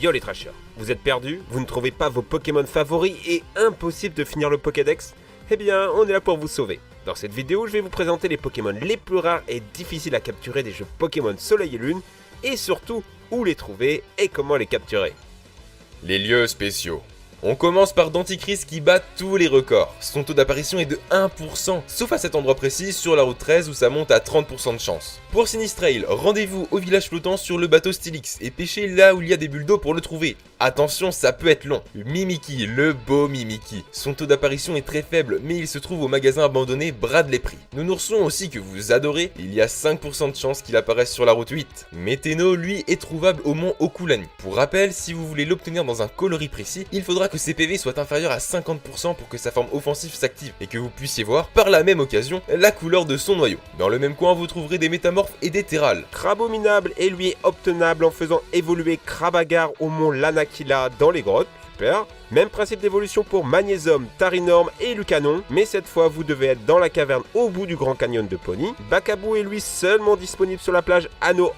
Yo les trashers, vous êtes perdus, vous ne trouvez pas vos Pokémon favoris et impossible de finir le Pokédex? Eh bien, on est là pour vous sauver. Dans cette vidéo, je vais vous présenter les Pokémon les plus rares et difficiles à capturer des jeux Pokémon Soleil et Lune, et surtout, où les trouver et comment les capturer. Les lieux spéciaux. On commence par Denticris qui bat tous les records. Son taux d'apparition est de 1%, sauf à cet endroit précis sur la route 13 où ça monte à 30% de chance. Pour Sinistrail, rendez-vous au village flottant sur le bateau Stylix et pêchez là où il y a des bulles d'eau pour le trouver. Attention, ça peut être long. Mimikyu, le beau Mimikyu. Son taux d'apparition est très faible, mais il se trouve au magasin abandonné Bradley Prix. Nounourson aussi que vous adorez, il y a 5% de chance qu'il apparaisse sur la route 8. Météno, lui, est trouvable au mont Okulani. Pour rappel, si vous voulez l'obtenir dans un coloris précis, il faudra que ses PV soient inférieurs à 50% pour que sa forme offensive s'active et que vous puissiez voir, par la même occasion, la couleur de son noyau. Dans le même coin, vous trouverez des métamorphes et des terrales. Crabominable et lui est obtenable en faisant évoluer Crabagar au mont Lanakila dans les grottes. Super. Même principe d'évolution pour Magnésium, Tarinorm et Lucanon, mais cette fois vous devez être dans la caverne au bout du Grand Canyon de Pony. Bakabou est lui seulement disponible sur la plage Ano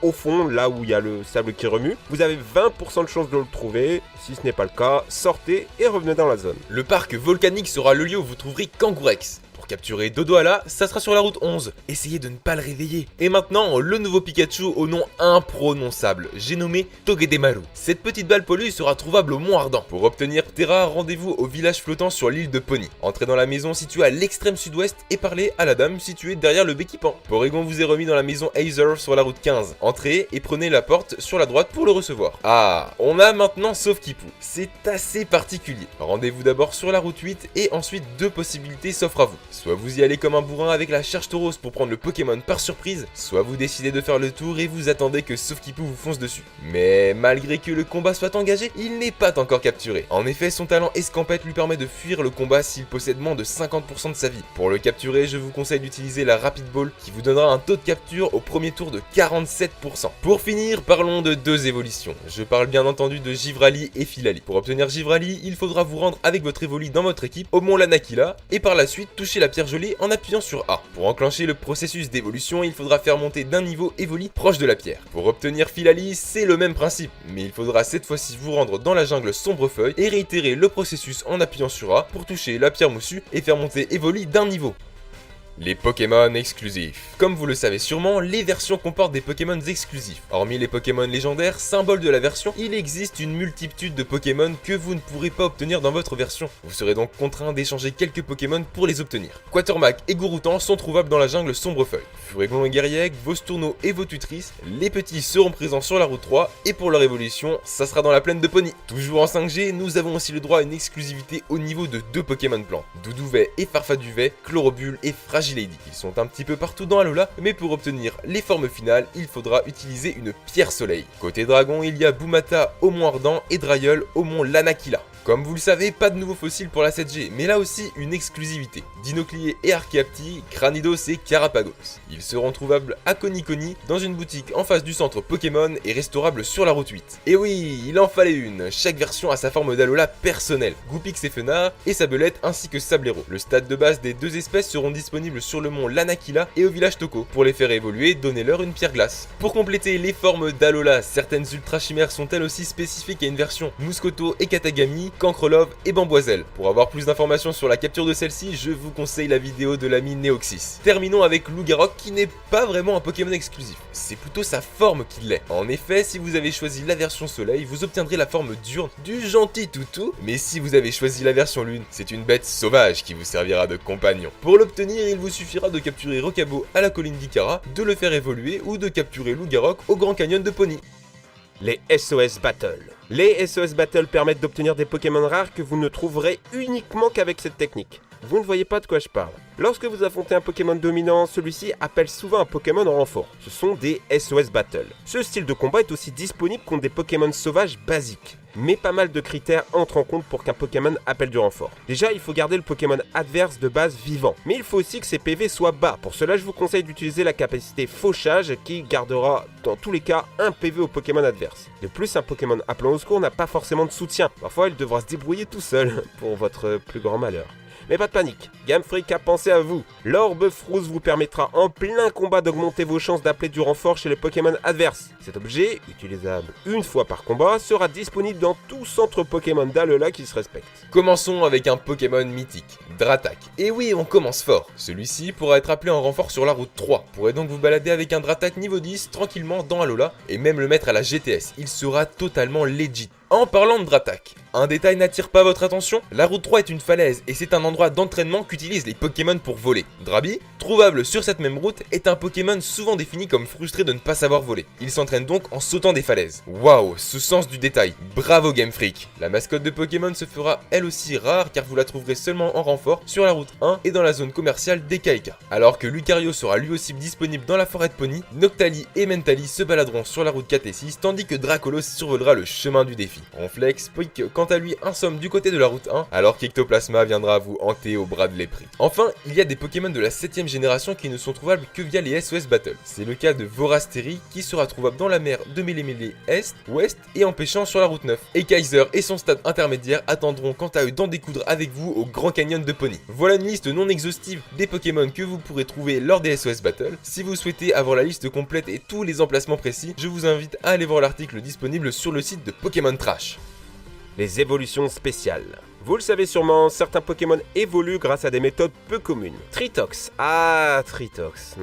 au fond, là où il y a le sable qui remue. Vous avez 20% de chance de le trouver, si ce n'est pas le cas, sortez et revenez dans la zone. Le parc volcanique sera le lieu où vous trouverez Kangourex. Pour capturer Dodoala, ça sera sur la route 11. Essayez de ne pas le réveiller. Et maintenant, le nouveau Pikachu au nom imprononçable, j'ai nommé Togedemaru. Cette petite balle pollue sera trouvable au Mont Ardent. Pour obtenir Terra, rendez-vous au village flottant sur l'île de Pony. Entrez dans la maison située à l'extrême sud-ouest et parlez à la dame située derrière le Béquipan. Porygon vous est remis dans la maison Aether sur la route 15. Entrez et prenez la porte sur la droite pour le recevoir. Ah, on a maintenant Sauf-Kipu. C'est assez particulier. Rendez-vous d'abord sur la route 8 et ensuite deux possibilités s'offrent à vous. Soit vous y allez comme un bourrin avec la charge Tauros pour prendre le Pokémon par surprise, soit vous décidez de faire le tour et vous attendez que Sauf-Kipu vous fonce dessus. Mais malgré que le combat soit engagé, il n'est pas encore capturé. En effet, son talent escampette lui permet de fuir le combat s'il possède moins de 50% de sa vie. Pour le capturer, je vous conseille d'utiliser la Rapid Ball qui vous donnera un taux de capture au premier tour de 47%. Pour finir, parlons de deux évolutions. Je parle bien entendu de Givrali et Filali. Pour obtenir Givrali, il faudra vous rendre avec votre Evoli dans votre équipe au Mont Lanakila et par la suite toucher la pierre gelée en appuyant sur A. Pour enclencher le processus d'évolution, il faudra faire monter d'un niveau Evoli proche de la pierre. Pour obtenir Filali, c'est le même principe, mais il faudra cette fois-ci vous rendre dans la jungle Sombrefeuille et réitérer le processus en appuyant sur A pour toucher la pierre moussue et faire monter Evoli d'un niveau. Les Pokémon exclusifs. Comme vous le savez sûrement, les versions comportent des Pokémon exclusifs. Hormis les Pokémon légendaires, symbole de la version, il existe une multitude de Pokémon que vous ne pourrez pas obtenir dans votre version. Vous serez donc contraint d'échanger quelques Pokémon pour les obtenir. Quatermack et Gouroutan sont trouvables dans la jungle Sombrefeuille. Furéglon et Guerriègue, vos Tourneaux et vos tutrices, les petits seront présents sur la route 3 et pour leur évolution, ça sera dans la plaine de Pony. Toujours en 5G, nous avons aussi le droit à une exclusivité au niveau de deux Pokémon plants, Doudouvet et Farfaduvet, Chlorobulle et Fragilady. Ils sont un petit peu partout dans Alola, mais pour obtenir les formes finales, il faudra utiliser une pierre soleil. Côté dragon, il y a Boumata au Mont Ardent et Drayeul au Mont Lanakila. Comme vous le savez, pas de nouveaux fossiles pour la 7G, mais là aussi une exclusivité. Dinoclier et Archeapti, Cranidos et Carapagos. Ils seront trouvables à Konikoni, dans une boutique en face du centre Pokémon et restaurables sur la route 8. Et oui, il en fallait une, chaque version a sa forme d'Alola personnelle. Goupix et Fenard, et Sabelette ainsi que Sablero. Le stade de base des deux espèces seront disponibles sur le mont Lanakila et au village Toko. Pour les faire évoluer, donnez-leur une pierre glace. Pour compléter les formes d'Alola, certaines ultra chimères sont elles aussi spécifiques à une version Mouscoto et Katagami, Cancrelove et Bamboiselle. Pour avoir plus d'informations sur la capture de celle-ci, je vous conseille la vidéo de l'ami Neoxys. Terminons avec Lougarok qui n'est pas vraiment un Pokémon exclusif, c'est plutôt sa forme qui l'est. En effet, si vous avez choisi la version Soleil, vous obtiendrez la forme diurne du gentil toutou, mais si vous avez choisi la version Lune, c'est une bête sauvage qui vous servira de compagnon. Pour l'obtenir, il vous suffira de capturer Rocabo à la colline d'Ikara, de le faire évoluer ou de capturer Lougarok au Grand Canyon de Pony. Les SOS Battle. Les SOS Battle permettent d'obtenir des Pokémon rares que vous ne trouverez uniquement qu'avec cette technique. Vous ne voyez pas de quoi je parle. Lorsque vous affrontez un Pokémon dominant, celui-ci appelle souvent un Pokémon en renfort. Ce sont des SOS Battle. Ce style de combat est aussi disponible contre des Pokémon sauvages basiques. Mais pas mal de critères entrent en compte pour qu'un Pokémon appelle du renfort. Déjà, il faut garder le Pokémon adverse de base vivant. Mais il faut aussi que ses PV soient bas. Pour cela, je vous conseille d'utiliser la capacité Fauchage qui gardera dans tous les cas un PV au Pokémon adverse. De plus, un Pokémon appelant au secours n'a pas forcément de soutien. Parfois, il devra se débrouiller tout seul, pour votre plus grand malheur. Mais pas de panique, Game Freak a pensé à vous. L'orbe frousse vous permettra en plein combat d'augmenter vos chances d'appeler du renfort chez les Pokémon adverses. Cet objet, utilisable une fois par combat, sera disponible dans tout centre Pokémon d'Alola qui se respecte. Commençons avec un Pokémon mythique, Dratak. Et oui, on commence fort. Celui-ci pourra être appelé en renfort sur la route 3. Vous pourrez donc vous balader avec un Dratak niveau 10 tranquillement dans Alola et même le mettre à la GTS. Il sera totalement legit. En parlant de Dratak, un détail n'attire pas votre attention? La route 3 est une falaise et c'est un endroit d'entraînement qu'utilisent les Pokémon pour voler. Drabi, trouvable sur cette même route, est un Pokémon souvent défini comme frustré de ne pas savoir voler. Il s'entraîne donc en sautant des falaises. Waouh, ce sens du détail. Bravo Game Freak. La mascotte de Pokémon se fera elle aussi rare car vous la trouverez seulement en renfort sur la route 1 et dans la zone commerciale des Kaika. Alors que Lucario sera lui aussi disponible dans la forêt de Pony, Noctali et Mentali se baladeront sur la route 4 et 6 tandis que Dracolos survolera le chemin du défi. Ronflex pique quant à lui un somme du côté de la route 1, alors qu'Ectoplasma viendra vous hanter au bras de l'épris. Enfin, il y a des Pokémon de la 7ème génération qui ne sont trouvables que via les SOS Battle. C'est le cas de Vorasteri qui sera trouvable dans la mer de Mélémélé Est, Ouest et en pêchant sur la route 9. Et Kaiser et son stade intermédiaire attendront quant à eux d'en découdre avec vous au Grand Canyon de Pony. Voilà une liste non exhaustive des Pokémon que vous pourrez trouver lors des SOS Battle. Si vous souhaitez avoir la liste complète et tous les emplacements précis, je vous invite à aller voir l'article disponible sur le site de Pokémon Trash. Les évolutions spéciales. Vous le savez sûrement, certains Pokémon évoluent grâce à des méthodes peu communes. Tritox. Tritox.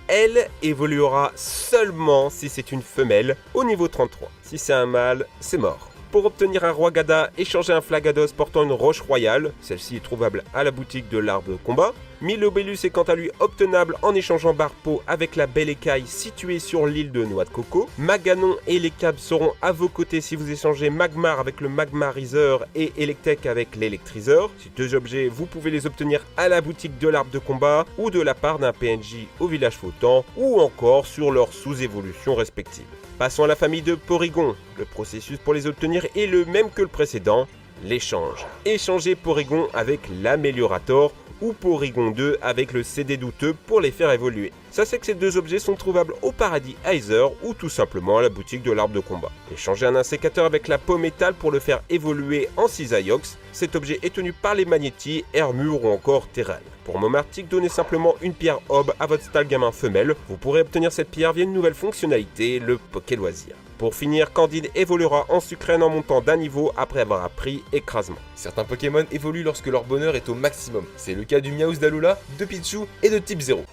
Elle évoluera seulement si c'est une femelle au niveau 33. Si c'est un mâle, c'est mort. Pour obtenir un Roigada, échangez un Flagados portant une roche royale. Celle-ci est trouvable à la boutique de l'arbre de combat. Milobellus est quant à lui obtenable en échangeant Barpeau avec la Belle Écaille située sur l'île de Noix de Coco. Maganon et les Cabs seront à vos côtés si vous échangez Magmar avec le Magmariseur et Electek avec l'Electriseur. Ces deux objets, vous pouvez les obtenir à la boutique de l'arbre de combat ou de la part d'un PNJ au village flottant ou encore sur leurs sous-évolutions respectives. Passons à la famille de Porygon. Le processus pour les obtenir est le même que le précédent, l'échange. Échangez Porygon avec l'Améliorator ou Porygon 2 avec le CD douteux pour les faire évoluer. Sachez que ces deux objets sont trouvables au Paradis Heiser ou tout simplement à la boutique de l'arbre de combat. Échangez un insécateur avec la peau métal pour le faire évoluer en Cisaiox. Cet objet est tenu par les Magnétis, Hermure ou encore Terral. Pour Momartic, donnez simplement une pierre Ob à votre Stalgamin femelle. Vous pourrez obtenir cette pierre via une nouvelle fonctionnalité, le Poké Loisir. Pour finir, Candide évoluera en Sucrène en montant d'un niveau après avoir appris Écrasement. Certains Pokémon évoluent lorsque leur bonheur est au maximum. C'est le cas du Miaus d'Alola, de Pichu et de Type 0.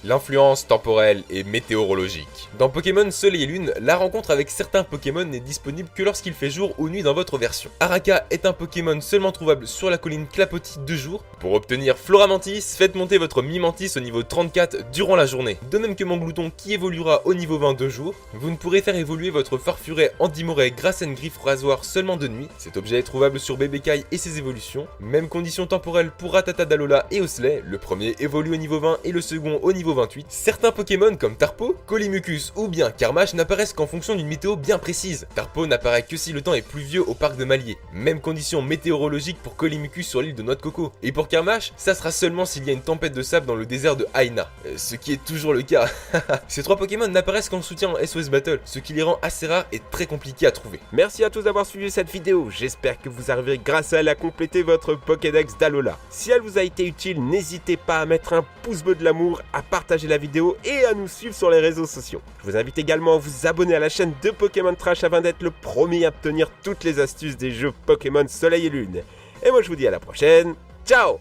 L'influence temporelle et météorologique. Dans Pokémon Soleil et Lune, la rencontre avec certains Pokémon n'est disponible que lorsqu'il fait jour ou nuit dans votre version. Araka est un Pokémon seulement trouvable sur la colline Clapotis de jour. Pour obtenir Floramantis, faites monter votre Mimantis au niveau 34 durant la journée. De même que Manglouton qui évoluera au niveau 20 de jour. Vous ne pourrez faire évoluer votre Farfuret Andimoret grâce à une griffe rasoir seulement de nuit. Cet objet est trouvable sur Bébécaille et ses évolutions. Même condition temporelle pour Rattata d'Alola et Osley. Le premier évolue au niveau 20 et le second au niveau 28. Certains Pokémon comme Tarpo, Colimucus ou bien Karmash n'apparaissent qu'en fonction d'une météo bien précise. Tarpo n'apparaît que si le temps est pluvieux au parc de Malier. Même condition météorologique pour Colimucus sur l'île de Noix de Coco. Et pour Karmash, ça sera seulement s'il y a une tempête de sable dans le désert de Haina. Ce qui est toujours le cas. Ces trois Pokémon n'apparaissent qu'en soutien en SOS Battle, ce qui les rend assez rares et très compliqués à trouver. Merci à tous d'avoir suivi cette vidéo. J'espère que vous arriverez grâce à elle à compléter votre Pokédex d'Alola. Si elle vous a été utile, n'hésitez pas à mettre un pouce bleu de l'amour, à partager la vidéo et à nous suivre sur les réseaux sociaux. Je vous invite également à vous abonner à la chaîne de Pokémon Trash afin d'être le premier à obtenir toutes les astuces des jeux Pokémon Soleil et Lune. Et moi je vous dis à la prochaine, ciao!